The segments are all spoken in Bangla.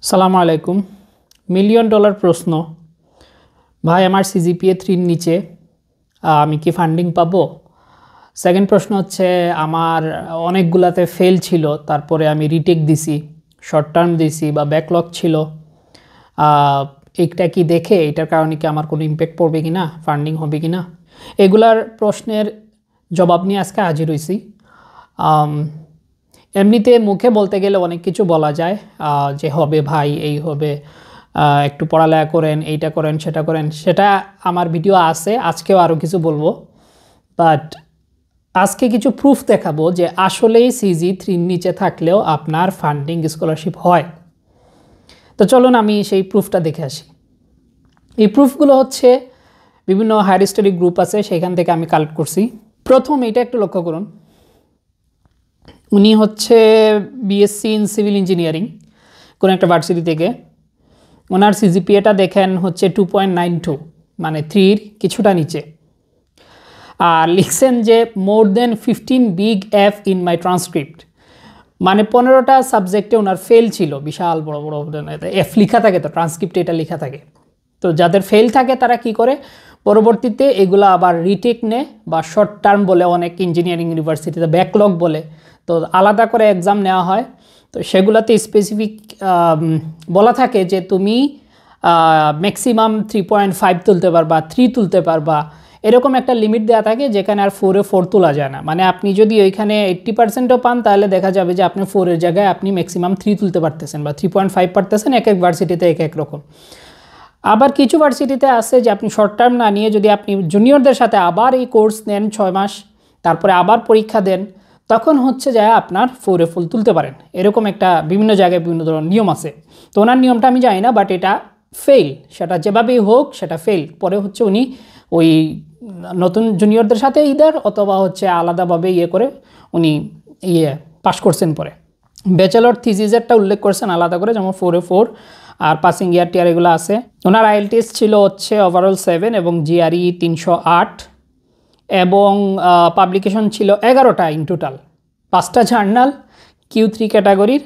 সালামু আলাইকুম। মিলিয়ন ডলার প্রশ্ন, ভাই আমার সিজিপিএ 3 নিচে, আমি কি ফান্ডিং পাবো? সেকেন্ড প্রশ্ন হচ্ছে আমার অনেকগুলাতে ফেল ছিল, তারপরে আমি রিটেক দিছি, শর্ট টার্ম দিছি বা ব্যাকলগ ছিল, এইটা কি দেখে এটার কারণে কি আমার কোনো ইম্প্যাক্ট পড়বে কি না, ফান্ডিং হবে কি না, এগুলার প্রশ্নের জবাব নিয়ে আজকে হাজির হয়েছি। এমনিতে মুখে বলতে গেলে অনেক কিছু বলা যায়, যে হবে ভাই, এই হবে, একটু পড়ালেখা করেন, এইটা করেন, সেটা করেন, সেটা আমার ভিডিও আছে, আজকেও আরও কিছু বলবো। বাট আজকে কিছু প্রুফ দেখাবো যে আসলেই সিজি 3 নিচে থাকলেও আপনার ফান্ডিং স্কলারশিপ হয়। তো চলুন আমি সেই প্রুফটা দেখে আসি। এই প্রুফগুলো হচ্ছে বিভিন্ন হায়ার স্টাডি গ্রুপ আছে, সেখান থেকে আমি কালেক্ট করছি। প্রথম এইটা একটু লক্ষ্য করুন, উনি হচ্ছে বিএসসি ইন সিভিল ইঞ্জিনিয়ারিং কোনো একটা ভার্সিটি থেকে। ওনার সিজিপিএটা দেখেন হচ্ছে 2.92, মানে 3-র কিছুটা নিচে। আর লিখছেন যে মোর দেন 15 big F in my transcript, মানে 15টা সাবজেক্টে ওনার ফেল ছিল, বিশাল বড় বড় এফ লেখা থাকে, তো ট্রান্সক্রিপ্টে এটা লেখা থাকে। তো যাদের ফেল থাকে তারা কি করে, পরবর্তীতে এগুলো আবার রিটেক নেয় বা শর্ট টার্ম বলে, অনেক ইঞ্জিনিয়ারিং ইউনিভার্সিটিতে ব্যাকলগ বলে, তো আলাদা করে এক্সাম নেওয়া হয়। তো সেগুলোতে স্পেসিফিক বলা থাকে যে তুমি ম্যাক্সিমাম 3.5 তুলতে পারবা, 3 তুলতে পারবা, এরকম একটা লিমিট দেওয়া থাকে, যেখানে আর 4-এ 4 তোলা যায় না। মানে আপনি যদি ওইখানে 80%ও পান, তাহলে দেখা যাবে যে আপনি 4-এর জায়গায় আপনি ম্যাক্সিমাম 3 তুলতে পারতেছেন বা 3.5 পারতেছেন। এক এক ভার্সিটিতে এক এক রকম। আবার কিছু ভার্সিটিতে আছে যে আপনি শর্ট টার্ম না নিয়ে যদি আপনি জুনিয়রদের সাথে আবার এই কোর্স নেন 6 মাস, তারপরে আবার পরীক্ষা দেন, তখন হচ্ছে যায় আপনার 4-এ 4 তুলতে পারেন। এরকম একটা বিভিন্ন জায়গায় বিভিন্ন ধরনের নিয়ম আছে। তো ওনার নিয়মটা আমি জানি না, বাট এটা ফেল, সেটা যেভাবেই হোক সেটা ফেল। পরে হচ্ছে উনি ওই নতুন জুনিয়রদের সাথে ইদার অথবা হচ্ছে আলাদাভাবে করে উনি পাস করছেন। পরে ব্যাচেলর থিসিসেরটা উল্লেখ করছেন আলাদা করে, যেমন 4-এ 4 আর পাসিং ইয়ার টিয়ার এগুলো আছে। ওনার আইএলটিএস ছিল হচ্ছে ওভারঅল 7 এবং জিআরই 308 এবং পাবলিকেশন ছিল 11টা ইন টোটাল, 5টা জার্নাল Q3 ক্যাটাগরির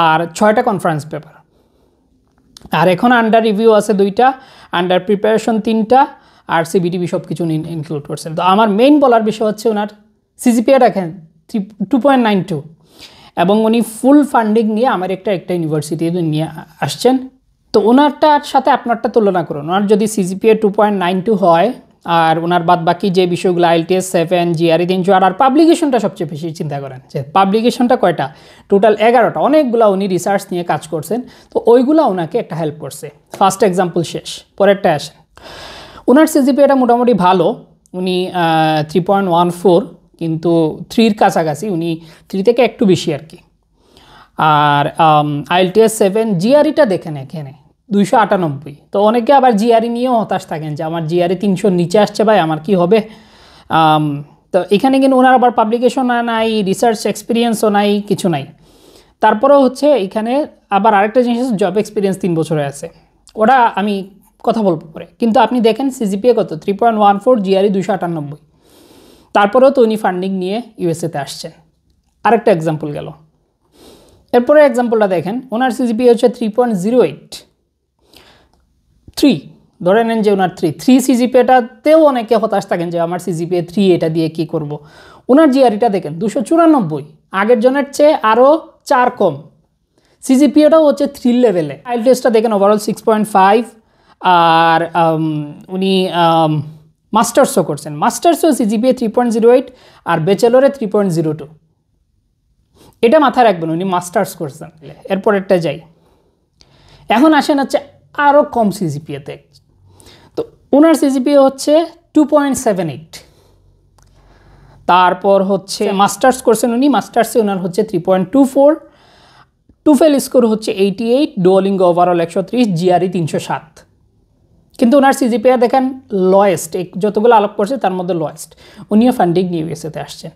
আর 6টা কনফারেন্স পেপার। আর এখন আন্ডার রিভিউ আছে 2টা, আন্ডার প্রিপারেশন 3টা, আর সিবিটিভি সব কিছু ইনক্লুড করছেন। তো আমার মেইন বলার বিষয় হচ্ছে ওনার সিজিপিএ দেখেন 2.92 এবং উনি ফুল ফান্ডিং নিয়ে আমার একটা ইউনিভার্সিটি নিয়ে আসছেন। তো ওনারটার সাথে আপনারটা তুলনা করুন। ওনার যদি সিজিপিএ 2.92 হয় আর ওনার বাদ বাকি যে বিষয়গুলো আইএলটিএস 7, জিআরই 308 আর পাবলিকেশনটা সবচেয়ে বেশি চিন্তা করেন, যে পাবলিকেশনটা কয়টা, টোটাল 11টা, অনেকগুলো উনি রিসার্চ নিয়ে কাজ করছেন। তো ওইগুলো ওনাকে একটা হেল্প করছে। ফার্স্ট এক্সাম্পল শেষ, পরেরটা আসেন। ওনার সিজিপিএটা মোটামুটি ভালো, উনি 3.14, কিন্তু 3-র কাছাকাছি, উনি 3 থেকে একটু বেশি আর কি। আর আইএলটিএস 7, জিআরইটা দেখেন এখানে 298। তো অনেকে আবার জিআরই নিয়েও হতাশ থাকেন যে আমার জিআরই 300-র নিচে আসছে, ভাই আমার কি হবে। তো এখানে কিন্তু ওনার আবার পাবলিকেশনও নাই, রিসার্চ এক্সপিরিয়েন্সও নাই, কিছু নাই। তারপরেও হচ্ছে এখানে আবার আরেকটা জিনিস, জব এক্সপিরিয়েন্স 3 বছরে আছে, ওটা আমি কথা বলবো পরে। কিন্তু আপনি দেখেন সিজিপিএ কত, 3.14, জিআরই 298। তারপরেও তো উনি ফান্ডিং নিয়ে ইউএসএতে আসছেন। আরেকটা এক্সাম্পল গেল। এরপরে এক্সাম্পলটা দেখেন, ওনার সিজিপিএ হচ্ছে 3.08, 3 ধরে নেন যে ওনার 3 সিজিপিএটাতেও অনেকে হতাশ থাকেন যে আমার সিজিপিএ 3, এটা দিয়ে কি করব। ওনার জিআরইটা দেখেন 294, আগের জনের চেয়ে আরও 4 কম। সিজিপিএটাও হচ্ছে 3 লেভেলে। আইএলটিএসটা দেখেন ওভারঅল 6.5, আর উনি মাস্টার্সও করছেন, মাস্টার্সও সিজিপিএ 3.08 আর ব্যাচেলরে 3.02। এটা মাথায় রাখবেন, উনি মাস্টার্স করছেন। এরপরেরটা যাই, এখন আসেন হচ্ছে আরও কম সিজিপিএতে। তো ওনার সিজিপিএ হচ্ছে 2.78। তারপর হচ্ছে মাস্টার্স করছেন উনি, মাস্টার্সে ওনার হচ্ছে 3.24, টুফেল স্কোর হচ্ছে 88, ডুওলিঙ্গো ওভারঅল 130, জিআরই 307। কিন্তু ওনার সিজিপিএ দেখেন লোয়েস্ট, যতগুলো আলাপ করছে তার মধ্যে লোয়েস্ট। উনিও ফান্ডিং নিয়ে ইউএসএতে আসছেন।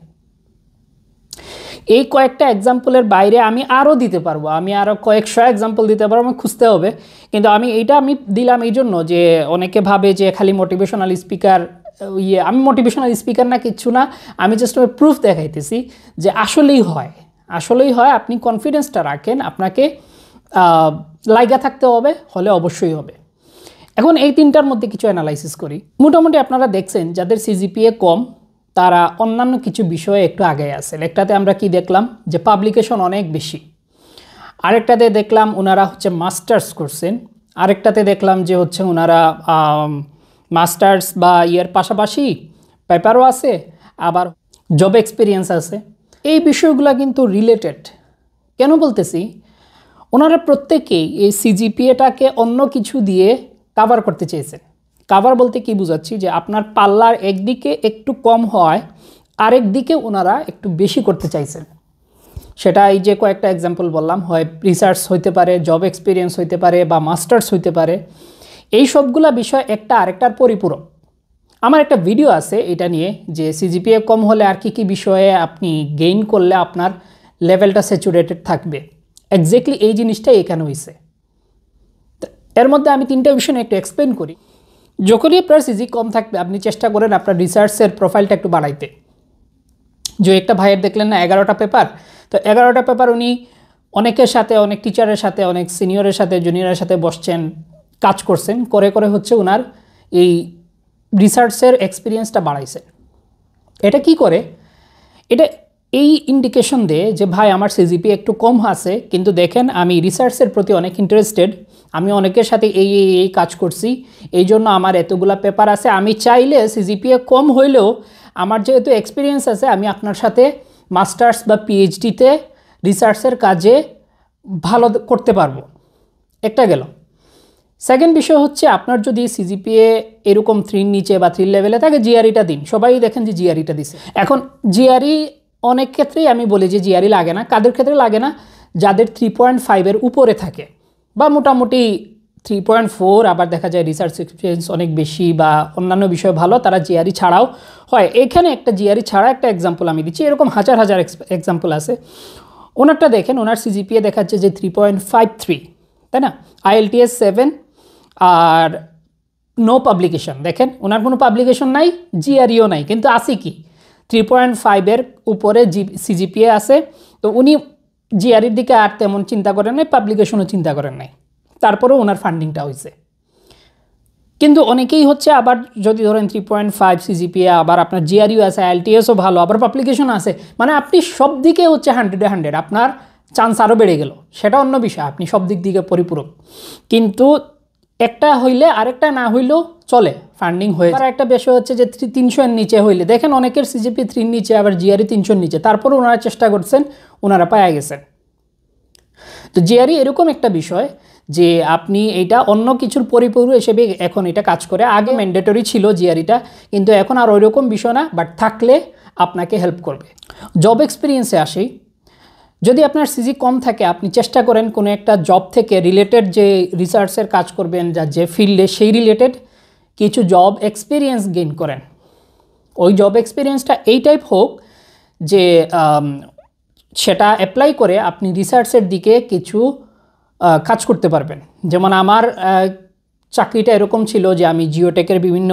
এই কয়েকটা এক্সাম্পলের বাইরে আমি আরও দিতে পারবো, আমি আরও কয়েকশো এক্সাম্পল দিতে পারবো, আমি খুঁজতে হবে। কিন্তু এইটা আমি দিলাম এই জন্য যে অনেকে ভাবে যে খালি মোটিভেশনাল স্পিকার, আমি মোটিভেশনাল স্পিকার না, কিচ্ছু না, আমি জাস্ট প্রুফ দেখাইতেছি যে আসলেই হয়। আপনি কনফিডেন্সটা রাখেন, আপনাকে লাইগা থাকতে হবে, হলে অবশ্যই হবে। এখন এই তিনটার মধ্যে কিছু অ্যানালাইসিস করি। মোটামুটি আপনারা দেখছেন যাদের সিজিপিএ কম তারা অন্যান্য কিছু বিষয়ে একটু আগে আছে। একটাতে আমরা কি দেখলাম যে পাবলিকেশন অনেক বেশি, আরেকটাতে দেখলাম ওনারা হচ্ছে মাস্টার্স করছেন, আরেকটাতে দেখলাম যে হচ্ছে ওনারা মাস্টার্স বা ইয়ের পাশাপাশি পেপারও আছে, আবার জব এক্সপিরিয়েন্স আছে। এই বিষয়গুলো কিন্তু রিলেটেড। কেন বলতেছি, ওনারা প্রত্যেকেই এই সিজিপিএটাকে অন্য কিছু দিয়ে কাভার করতে চেয়েছেন। কাভার বলতে কি বোঝাচ্ছি, যে আপনার পাল্লার একদিকে একটু কম হয়, আরেক দিকে ওনারা একটু বেশি করতে চাইছেন। সেটা এই যে কয়েকটা এক্সাম্পল বললাম, হয় রিসার্চ হইতে পারে, জব এক্সপিরিয়েন্স হইতে পারে, বা মাস্টার্স হইতে পারে। এই সবগুলা বিষয় একটা আরেকটার পরিপূরক। আমার একটা ভিডিও আছে এটা নিয়ে, যে সিজিপিএ কম হলে আর কি বিষয়ে আপনি গেইন করলে আপনার লেভেলটা স্যাচুরেটেড থাকবে। এক্স্যাক্টলি এই জিনিসটাই এখানে হয়েছে। এর মধ্যে আমি তিনটা বিষয় একটু এক্সপ্লেন করি। যখনই আপনার সিজি কম থাকবে আপনি চেষ্টা করেন আপনার রিসার্চের প্রোফাইলটা একটু বাড়াইতে। যে একটা ভাইয়ের দেখলেন না 11টা পেপার, তো 11টা পেপার উনি অনেকের সাথে, অনেক টিচারের সাথে, অনেক সিনিয়রের সাথে, জুনিয়রের সাথে বসছেন, কাজ করছেন, করে করে হচ্ছে ওনার এই রিসার্চের এক্সপিরিয়েন্সটা বাড়াইছে। এটা কি করে? এটা এই ইন্ডিকেশন দেয় যে ভাই আমার সিজিপি একটু কম আছে, কিন্তু দেখেন আমি রিসার্চের প্রতি অনেক ইন্টারেস্টেড, আমি অনেকের সাথে এই কাজ করছি, এই জন্য আমার এতগুলা পেপার আছে, আমি চাইলে সিজিপিএ কম হইলেও আমার যেহেতু এক্সপিরিয়েন্স আছে আমি আপনার সাথে মাস্টার্স বা পিএইচডিতে রিসার্চের কাজে ভালো করতে পারবো। একটা গেল। সেকেন্ড বিষয় হচ্ছে আপনার যদি সিজিপিএ এরকম 3 নিচে বা 3 লেভেলে থাকে, জিআরইটা দিন। সবাই দেখেন যে জিআরইটা দিছে। এখন জিআরই অনেক ক্ষেত্রেই আমি বলি যে জিআরই লাগে না। কাদের ক্ষেত্রে লাগে না? যাদের 3.5-এর উপরে থাকে, বা মোটামুটি 3.4, আবার দেখা যায় রিসার্চ এক্সপিরিয়েন্স অনেক বেশি বা অন্যান্য বিষয় ভালো, তারা জিআরই ছাড়াও হয়। এখানে একটা জিআরই ছাড়া একটা এক্সাম্পল আমি দিচ্ছি, এরকম হাজার হাজার এক্সাম্পল আছে। ওনারটা দেখেন, ওনার সিজিপিএ দেখাচ্ছে যে 3.53, তাই না? আইএলটিএস 7, আর নো পাবলিকেশন। দেখেন ওনার কোনো পাবলিকেশন নাই, জিআরইও নাই, কিন্তু আছে কি 3.5-এর উপরে সিজিপিএ আছে। তো উনি জিআরইর দিকে আর তেমন চিন্তা করেন নাই, পাবলিকেশনও চিন্তা করেন নাই, তারপরেও ওনার ফান্ডিংটা হয়েছে। কিন্তু অনেকেই হচ্ছে আবার যদি ধরেন 3.5 সিজিপিএ, আবার আপনার জিআরইও আছে, আইএলটিএসও ভালো, আবার পাবলিকেশন আছে, মানে আপনি সব দিকে হচ্ছে 100-এ 100, আপনার চান্স আরও বেড়ে গেল, সেটা অন্য বিষয়, আপনি সব দিক দিকে পরিপূরক। কিন্তু একটা হইলে আরেকটা না হইলেও চলে, ফান্ডিং হয়ে যায়। আর একটা বিষয় হচ্ছে যে 300-এর নিচে হইলে, দেখেন অনেকের সিজিপি 3-এর নিচে, আবার জিআরই 300-এর নিচে, তারপরে ওনারা চেষ্টা করছেন, ওনারা পাওয়া গেছেন। তো জিআরই এরকম একটা বিষয় যে আপনি এটা অন্য কিছুর পরিপূরক হিসেবে এখন এটা কাজ করে। আগে ম্যান্ডেটরি ছিল জিআরইটা, কিন্তু এখন আর ওইরকম বিষয় না, বাট থাকলে আপনাকে হেল্প করবে। জব এক্সপিরিয়েন্সে আসি। যদি আপনার সিজি কম থাকে, আপনি চেষ্টা করেন কোনো একটা জব থেকে রিলেটেড, যে রিসার্চের কাজ করবেন যা যে ফিল্ডে, সেই রিলেটেড কিছু জব এক্সপিরিয়েন্স গেইন করেন। ওই জব এক্সপিরিয়েন্সটা এই টাইপ হোক যে সেটা অ্যাপ্লাই করে আপনি রিসার্চের দিকে কিছু কাজ করতে পারবেন। যেমন আমার চাকরিটা এরকম ছিল যে আমি জিওটেকের বিভিন্ন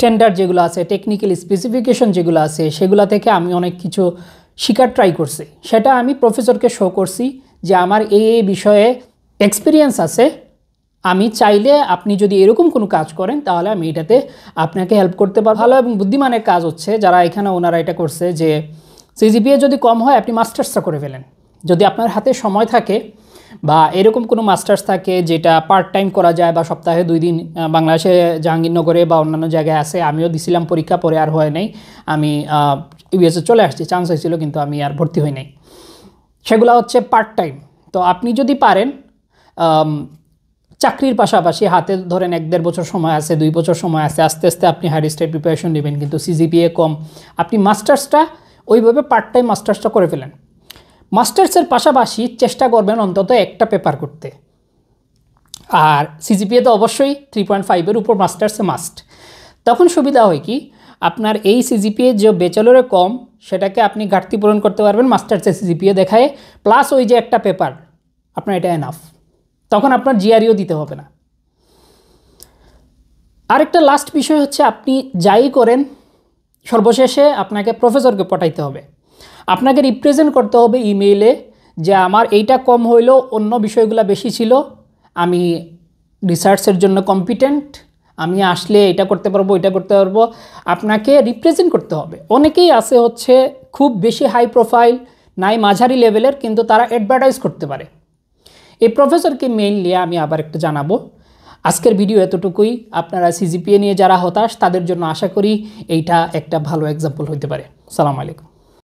টেন্ডার যেগুলো আছে, টেকনিক্যাল স্পেসিফিকেশন যেগুলো আছে, সেগুলো থেকে আমি অনেক কিছু শিকার ট্রাই করছি। সেটা আমি প্রফেসরকে শো করছি যে আমার এই বিষয়ে এক্সপিরিয়েন্স আছে, আমি চাইলে আপনি যদি এরকম কোনো কাজ করেন তাহলে আমি এটাতে আপনাকে হেল্প করতে পারবো। ভালো এবং বুদ্ধিমানের কাজ হচ্ছে যারা এখানে ওনারা এটা করছে যে সিজিপিএ যদি কম হয় আপনি মাস্টার্সটা করে ফেলেন। যদি আপনার হাতে সময় থাকে বা এরকম কোনো মাস্টার্স থাকে যেটা পার্ট টাইম করা যায়, বা সপ্তাহে 2 দিন, বাংলাদেশে জাহাঙ্গীরনগরে বা অন্যান্য জায়গায় আছে, আমিও দিছিলাম পরীক্ষা, পরে আর হয় নাই, আমি ইউএসএ চলে আসছি, চান্স হয়েছিল কিন্তু আমি আর ভর্তি হই নাই। সেগুলো হচ্ছে পার্ট টাইম। তো আপনি যদি পারেন চাকরির পাশাপাশি হাতে ধরেন 1-1.5 বছর সময় আছে, 2 বছর সময় আছে, আস্তে আস্তে আপনি হায়ার স্টাডি প্রিপারেশন নেবেন, কিন্তু সিজিপিএ কম, আপনি মাস্টার্সটা ওইভাবে পার্ট টাইম মাস্টার্সটা করে ফেলেন। মাস্টার্সের পাশাপাশি চেষ্টা করবেন অন্তত একটা পেপার করতে। আর সিজিপিএ তো অবশ্যই 3.5-এর উপর মাস্টার্সে মাস্ট। তখন সুবিধা হয় কি, আপনার এই সিজিপিএ যে ব্যাচেলরে কম, সেটাকে আপনি ঘাটতি পূরণ করতে পারবেন মাস্টার্সের সিজিপিএ দেখায়, প্লাস ওই যে একটা পেপার, আপনার এটা এনাফ। তখন আপনার জিআরইও দিতে হবে না। আরেকটা লাস্ট বিষয় হচ্ছে, আপনি যাই করেন সর্বশেষে আপনাকে প্রফেসরকে পটাইতে হবে, আপনাকে রিপ্রেজেন্ট করতে হবে ইমেইলে যে আমার এইটা কম হইলেও অন্য বিষয়গুলো বেশি ছিল, আমি রিসার্চের জন্য কম্পিটেন্ট, আমি আসলে এটা করতে পারবো, এটা করতে পারবো। আপনাকে রিপ্রেজেন্ট করতে হবে। অনেকেই আছে হচ্ছে খুব বেশি হাই প্রোফাইল নাই, মাঝারি লেভেলের, কিন্তু তারা অ্যাডভার্টাইজ করতে পারে। এই প্রফেসরকে মেইনলি আমি আবার একটু জানাবো। আজকের ভিডিও এতটুকুই। আপনারা সিজিপিএ নিয়ে যারা হতাশ তাদের জন্য আশা করি এইটা একটা ভালো এক্সাম্পল হতে পারে। সালাম আলাইকুম।